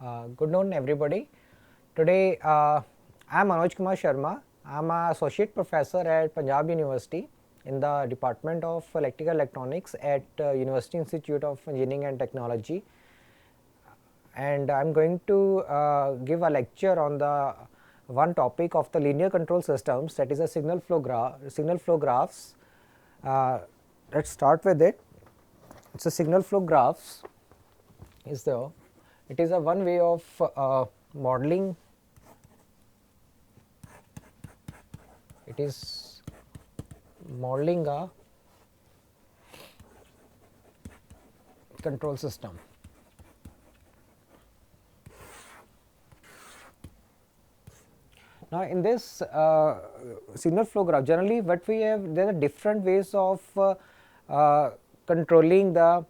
Good noon, everybody. Today, I am Manoj Kumar Sharma. I am an associate professor at Punjab University in the Department of Electrical Electronics at University Institute of Engineering and Technology, and I am going to give a lecture on the one topic of the linear control systems, that is a signal flow graphs. Let's start with it. It's a signal flow graphs is the it is a one way of modeling. It is modeling a control system. Now, in this signal flow graph, generally what we have, there are different ways of controlling the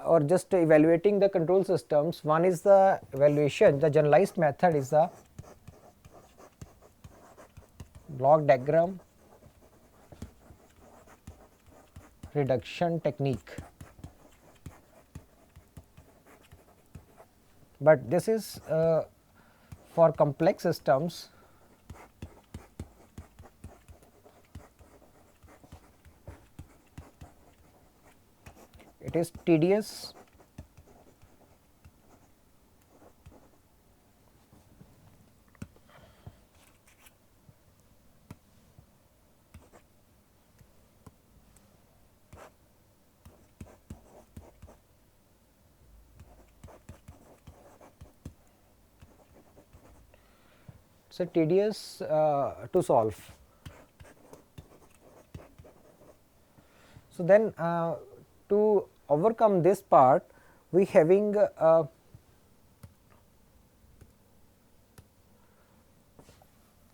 or just evaluating the control systems. One is the evaluation, the generalized method is the block diagram reduction technique, but this is for complex systems. It is tedious to solve. So then to overcome this part, we having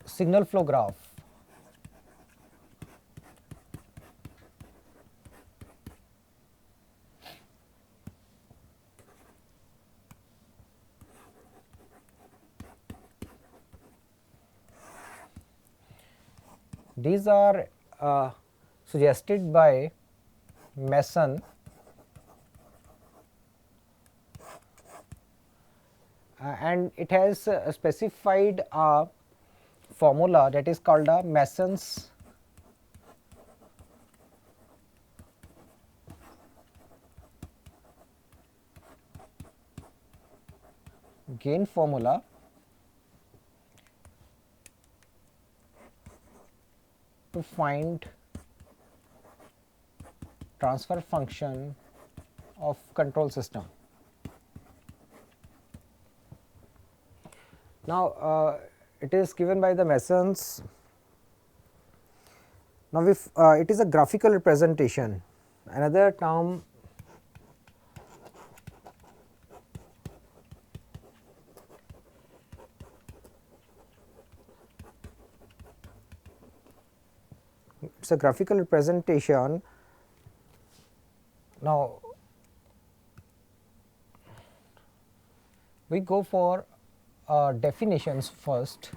signal flow graph. These are suggested by Mason and it has specified a formula that is called a Mason's gain formula to find transfer function of control system. Now, it is given by the Masons. Now, if it is a graphical representation, another term it is a graphical representation. Now, we go for definitions first.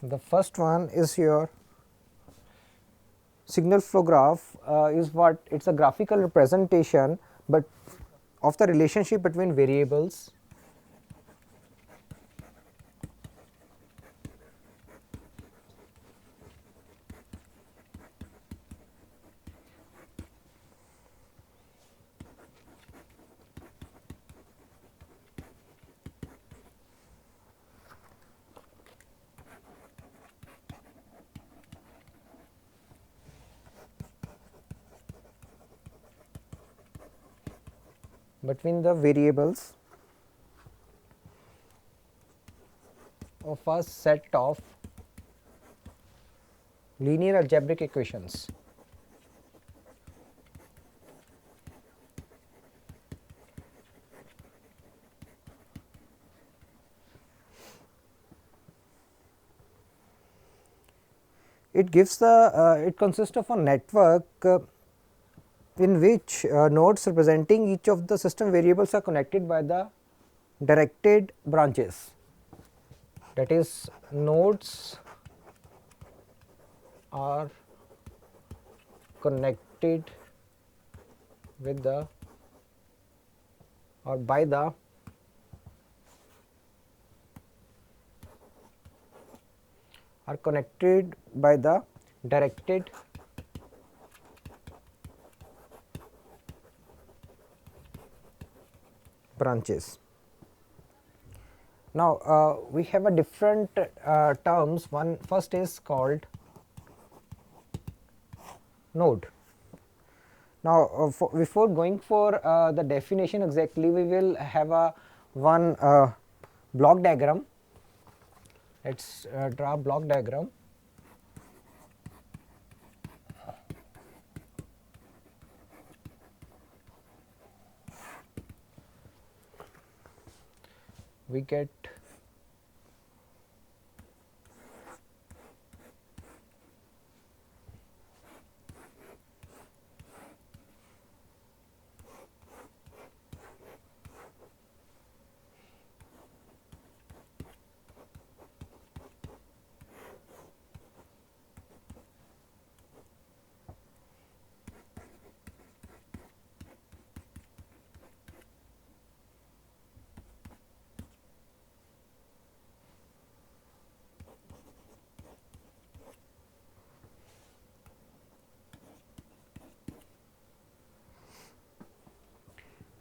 The first one is your signal flow graph is what it is a graphical representation, but of the relationship between variables of a set of linear algebraic equations. It gives the it consists of a network in which nodes representing each of the system variables are connected by the directed branches, that is nodes are connected with the or by the are connected by the directed branches. Now, we have a different terms. One first is called node. Now, before going for the definition exactly, we will have a one block diagram. Let's draw a block diagram. We get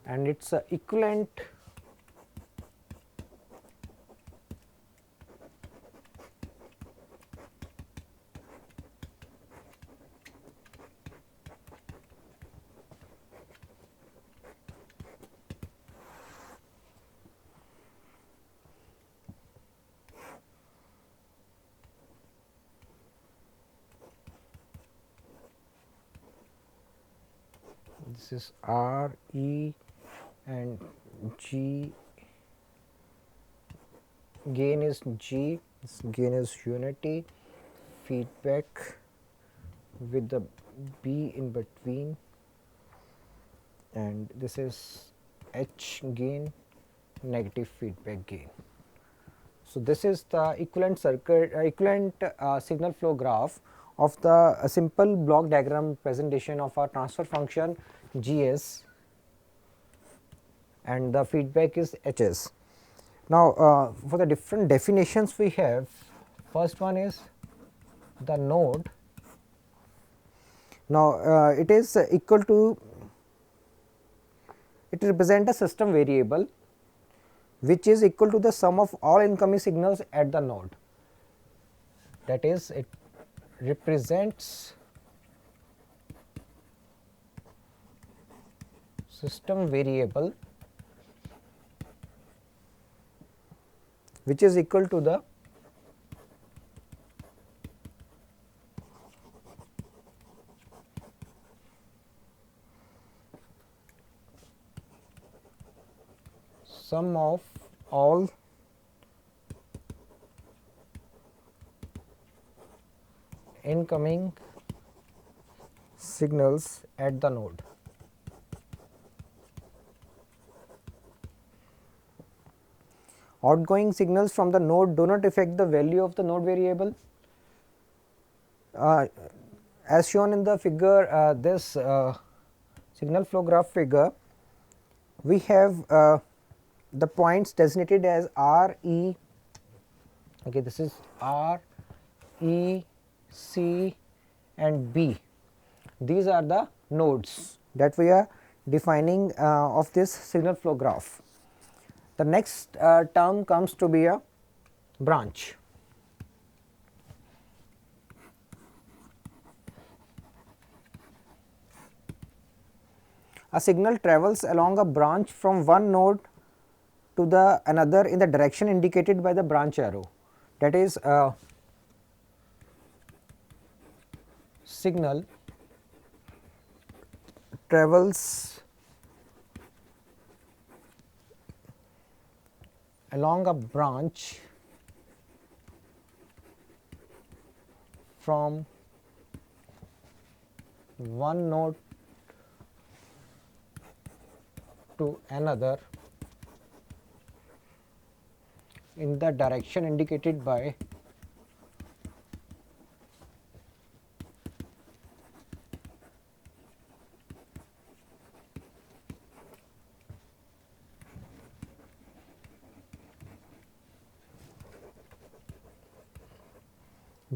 and its equivalent this is R, E and G, gain is G, this gain is unity, feedback with the B in between, and this is H gain, negative feedback gain. So, this is the equivalent circuit signal flow graph of the simple block diagram presentation of our transfer function Gs, and the feedback is Hs. Now, for the different definitions we have, first one is the node. Now, it is equal to, it represents a system variable which is equal to the sum of all incoming signals at the node. That is, it represents system variable which is equal to the sum of all incoming signals at the node. Outgoing signals from the node do not affect the value of the node variable. As shown in the figure, this signal flow graph figure, we have the points designated as R, E, okay, this is R, E, C and B. These are the nodes that we are defining of this signal flow graph. The next term comes to be a branch. A signal travels along a branch from one node to the another in the direction indicated by the branch arrow. That is, signal travels along a branch from one node to another in the direction indicated by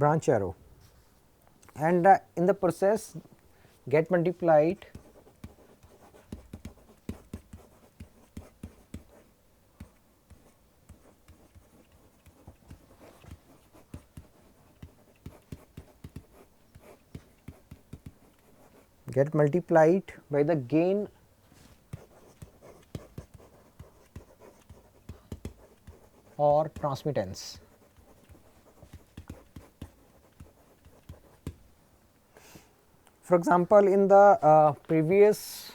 branch arrow, and in the process get multiplied by the gain or transmittance. For example, in the previous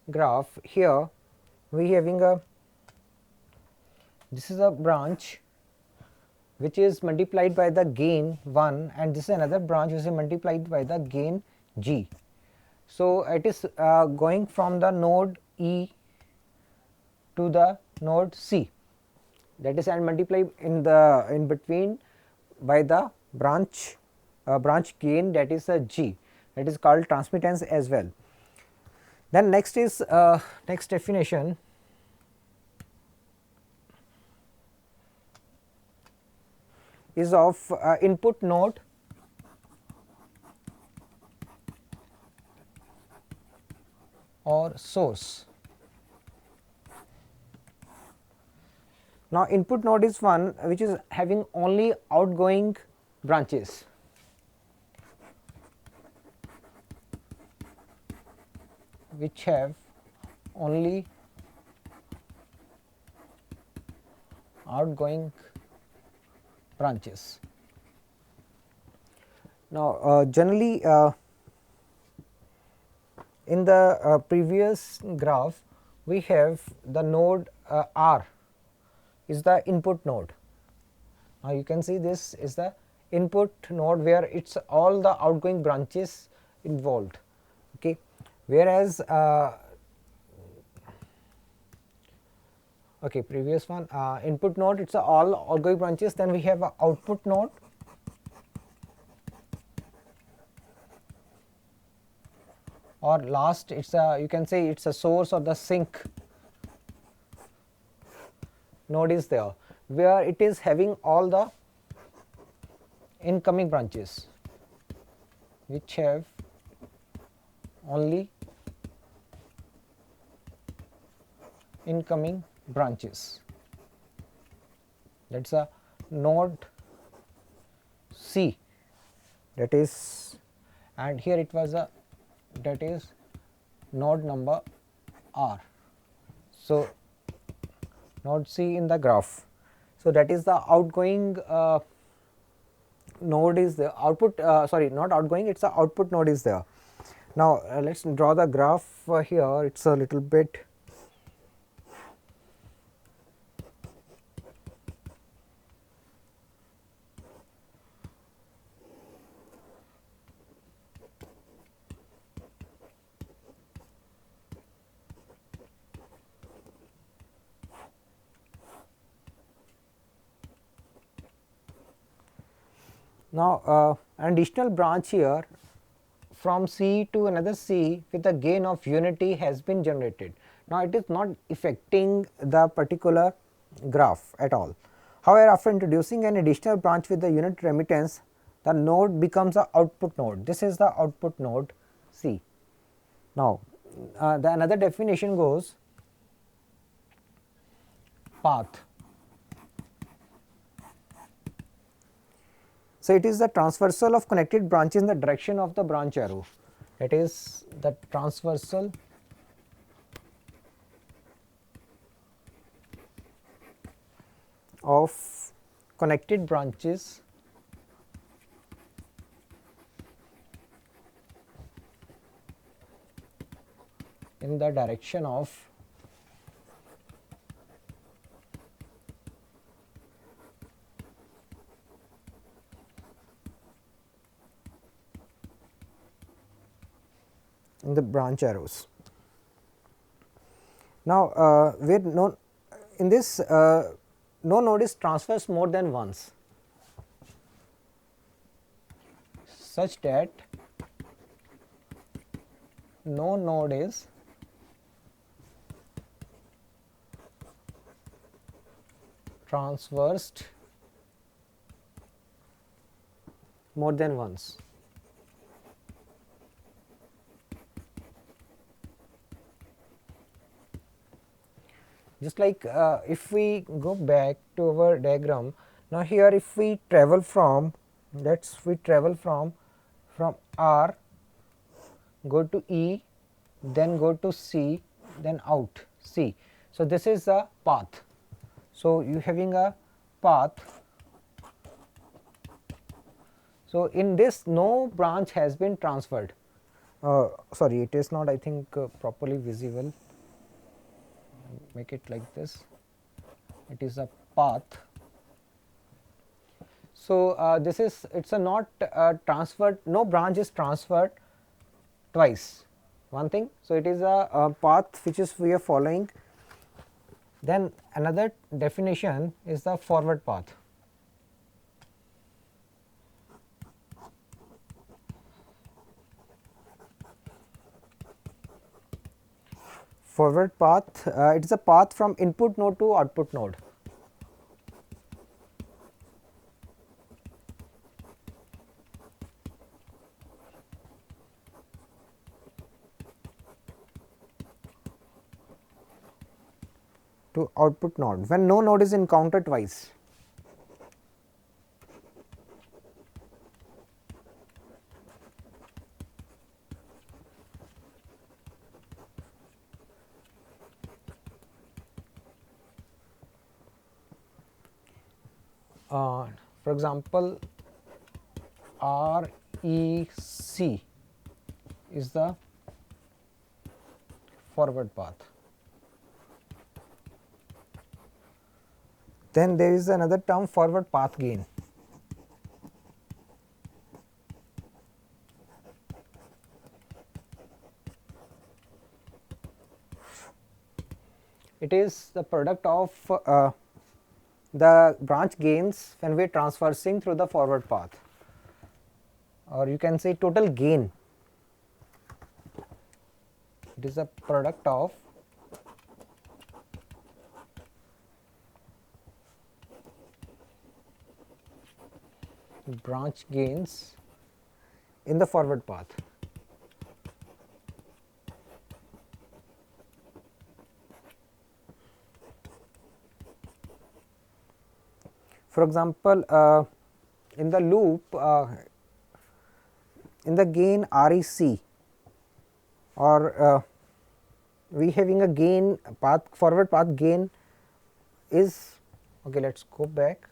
graph, here we having this is a branch which is multiplied by the gain 1, and this is another branch which is multiplied by the gain g. So, it is going from the node E to the node C, that is, and multiply in between by the branch gain, that is a g, that is called transmittance as well. Then next is next definition is of input node or source. Now, input node is one which is having only outgoing branches. Which have only outgoing branches. Now, generally in the previous graph we have the node R is the input node. Now, you can see this is the input node where it is all the outgoing branches involved. Okay. Whereas previous one input node, it is all outgoing branches. Then we have a output node, or last it is a, you can say it is a source or the sink node is there, where it is having all the incoming branches which have only incoming branches. That is a node C, that is, and here it was a, that is node number R. So, node C in the graph. So, that is the outgoing node is the output, sorry, not outgoing, it is the output node is there. Now, let us draw the graph here, it is a little bit now an additional branch here from C to another C with a gain of unity has been generated. Now, it is not affecting the particular graph at all. However, after introducing an additional branch with the unit remittance, the node becomes the output node. This is the output node C. Now, the another definition goes path. So, it is the transversal of connected branches in the direction of the branch arrow, that is the transversal of connected branches in the direction of in the branch arrows. Now, where no, in this no node is transversed more than once, such that no node is transversed more than once. Just like if we go back to our diagram, now here if we travel from, we travel from R, go to E, then go to C, then out C. So this is the path. So you having a path. So in this no branch has been transferred. Sorry, it is not, I think, properly visible. Make it like this. It is a path. So this is, it's a not transferred, no branch is transferred twice. One thing, so it is a path which is we are following. Then another definition is the forward path. Forward path, it is a path from input node to output node. To output node when no node is encountered twice. For example, REC is the forward path. Then there is another term, forward path gain. It is the product of the branch gains when we are traversing through the forward path, or you can say total gain. It is a product of branch gains in the forward path. For example, in the loop, in the gain REC, or we having a gain path, forward path gain is, okay, let us go back,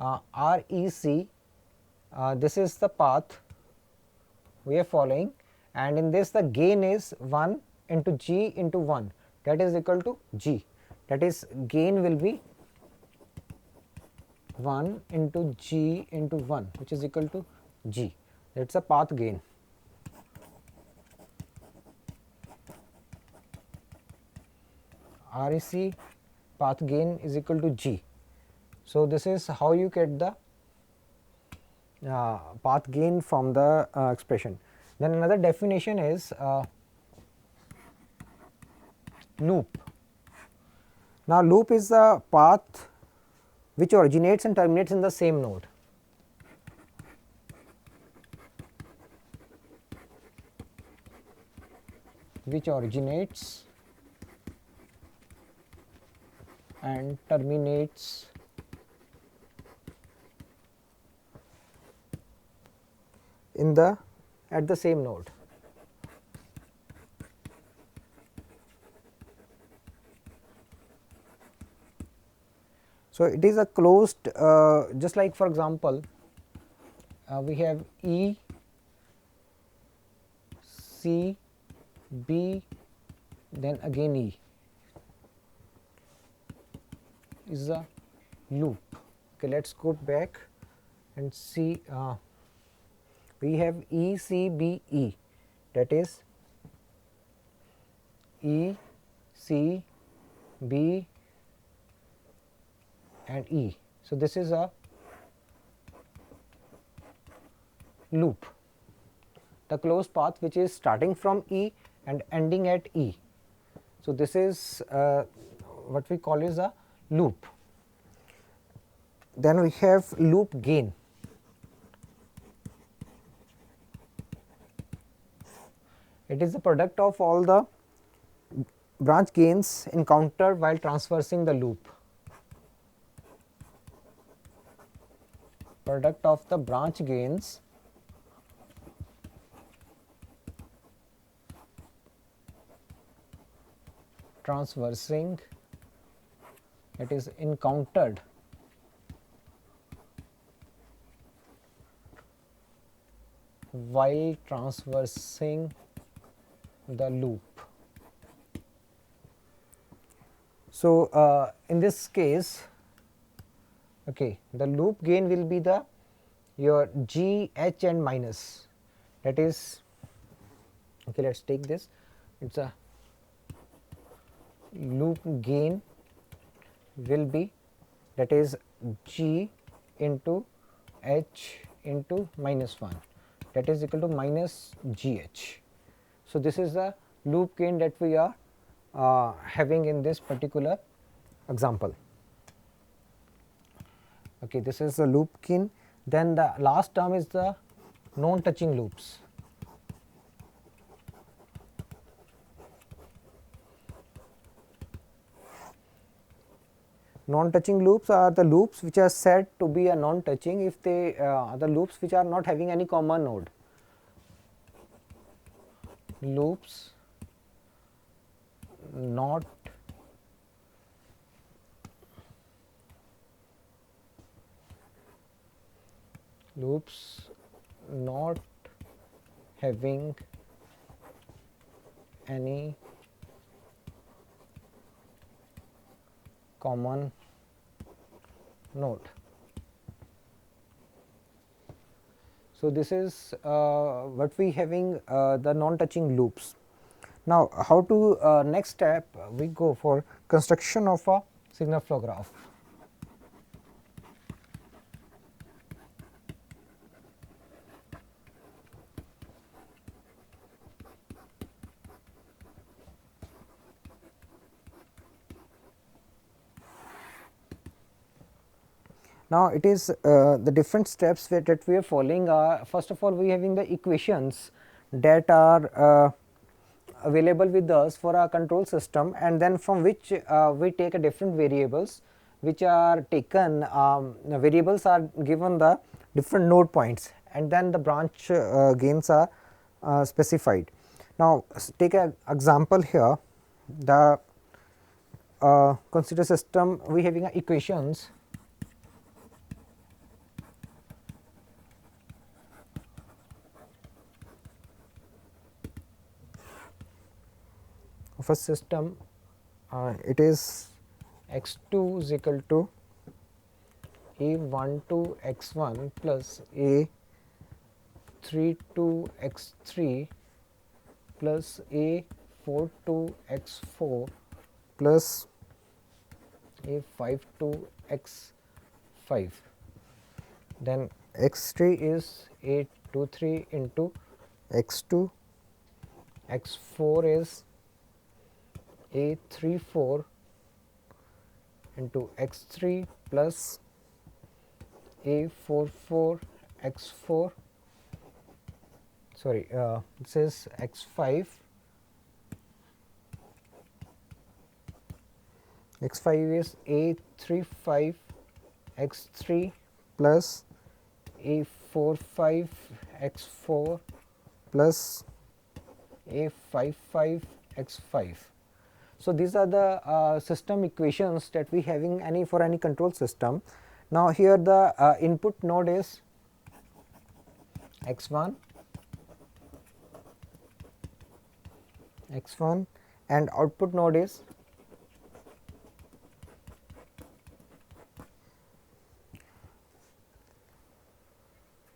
REC, this is the path we are following, and in this the gain is 1 into G into 1, that is equal to G, that is gain will be 1 into G into 1, which is equal to G, that is a path gain. REC path gain is equal to G. So this is how you get the path gain from the expression. Then another definition is loop. Now loop is a path which originates and terminates in the same node. Which originates and terminates in the at the same node. So it is a closed, just like for example, we have E, C, B, then again E is a loop. Okay, let us go back and see. We have E, C, B, E, that is E, C, B and E. So this is a loop, the closed path which is starting from E and ending at E. So this is what we call is a loop. Then we have loop gain. It is the product of all the branch gains encountered while traversing the loop. Product of the branch gains traversing, it is encountered while traversing the loop. So, in this case, okay, the loop gain will be the your G, H and minus, that is, okay, let us take this, it is a loop gain will be, that is G into H into minus 1, that is equal to minus GH. So, this is the loop gain that we are having in this particular example. Okay, this is the loop gain. Then the last term is the non-touching loops. Non-touching loops are the loops which are said to be a non-touching if they are the loops which are not having any common node. Loops not having any common node. So, this is what we having the non-touching loops. Now, how to next step we go for construction of a signal flow graph. Now, it is the different steps that we are following are, first of all we having the equations that are available with us for our control system, and then from which we take a different variables which are taken, the variables are given the different node points, and then the branch gains are specified. Now, take an example here, the consider system we having equations of a system, it is x2 is equal to a12 x1 plus a32 x3 plus a42 x4 plus a52 x5. Then x3 is a23 into x2, x4 is a34 into x3 plus a44 x4, sorry, this is x5, x5 is a35 x3 plus a45 x4 plus a55 x5. So, these are the system equations that we having any for any control system. Now, here the input node is x1 and output node is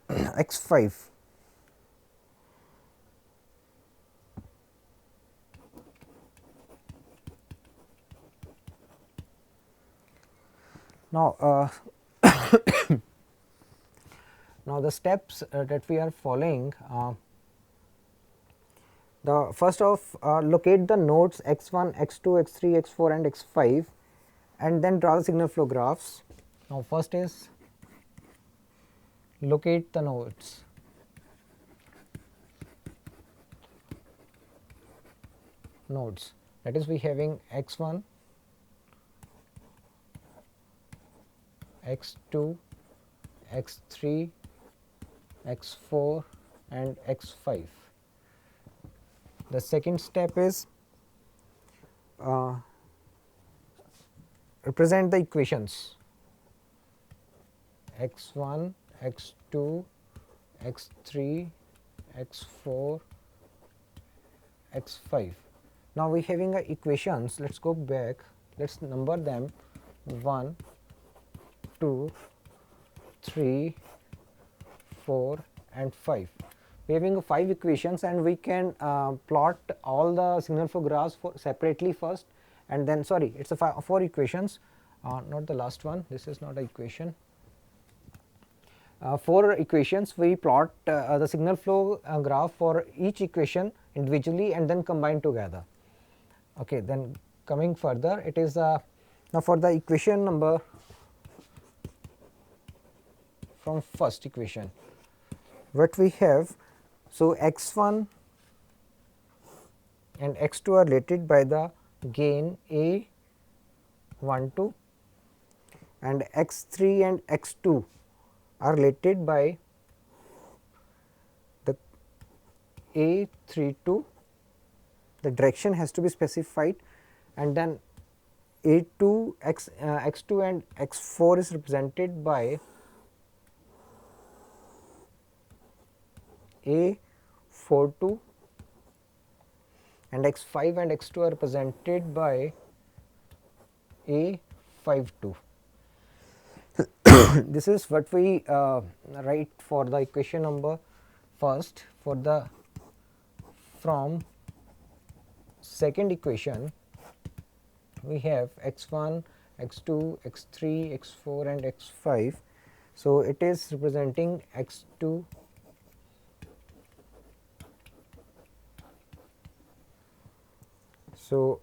x5. Now, now the steps that we are following, the first of locate the nodes x1, x2, x3, x4 and x5 and then draw the signal flow graphs. Now, first is locate the nodes. nodes, that is we having x1, x2, x3, x4 and x5. The second step is represent the equations x1, x2, x3, x4, x5. Now we having equations, let's go back, let's number them 1, 2, 3, 4 and 5. We having 5 equations and we can plot all the signal flow graphs for separately first, and then sorry, it's a 4 equations, not the last one, this is not an equation. 4 equations, we plot the signal flow graph for each equation individually and then combine together. Okay, then coming further, it is now for the equation number from first equation, what we have, so x1 and x2 are related by the gain A12 and x3 and x2 are related by the A32, the direction has to be specified, and then A2 x2 and x4 is represented by A42 and x5 and x2 are represented by A52. This is what we write for the equation number first. For the from second equation, we have x1, x2, x3, x4 and x5. So it is representing x2, so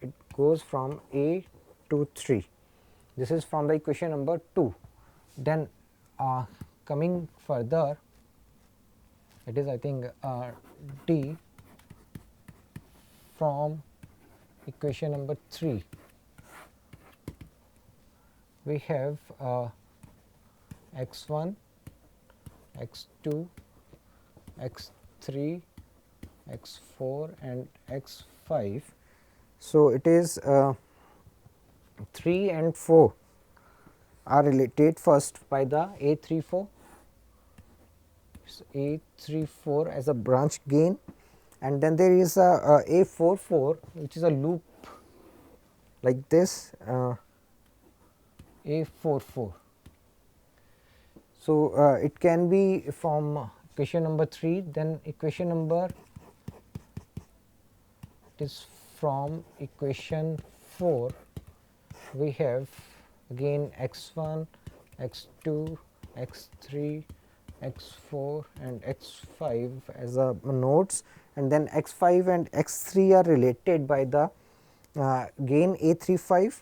it goes from A to 3. This is from the equation number 2. Then coming further, it is I think D from equation number 3. We have x1, x2, x3, x4 and x5. So it is 3 and 4 are related first by the A34, so A34 as a branch gain, and then there is a A44 which is a loop like this, A44. So it can be from equation number 3, then equation number is from equation 4. We have again x1, x2, x3, x4 and x5 as a nodes, and then x5 and x3 are related by the gain A35,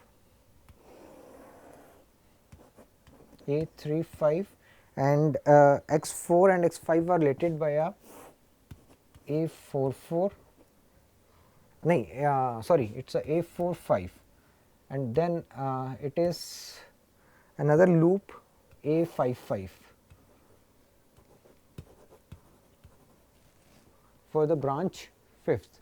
and x4 and x5 are related by a A44. Sorry, it's a A45, and then it is another loop A55 for the branch 5th.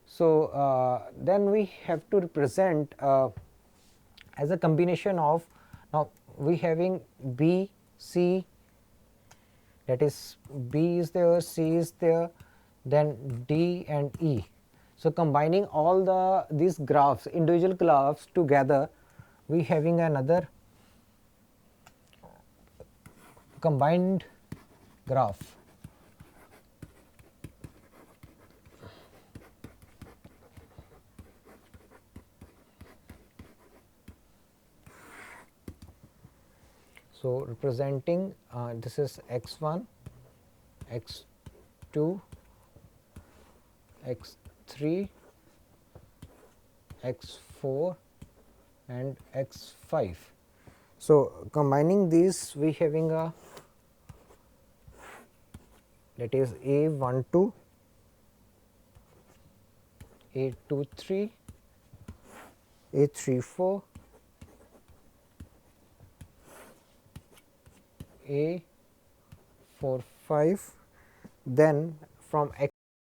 So then we have to represent as a combination of, now we having B, C, that is B is there, C is there, then D and E. So combining all these graphs, individual graphs together, we having another combined graph. So representing this is x1, x2, x3, x4 and x5. So combining these, we having a, that is A12, A23, A34, A45, then from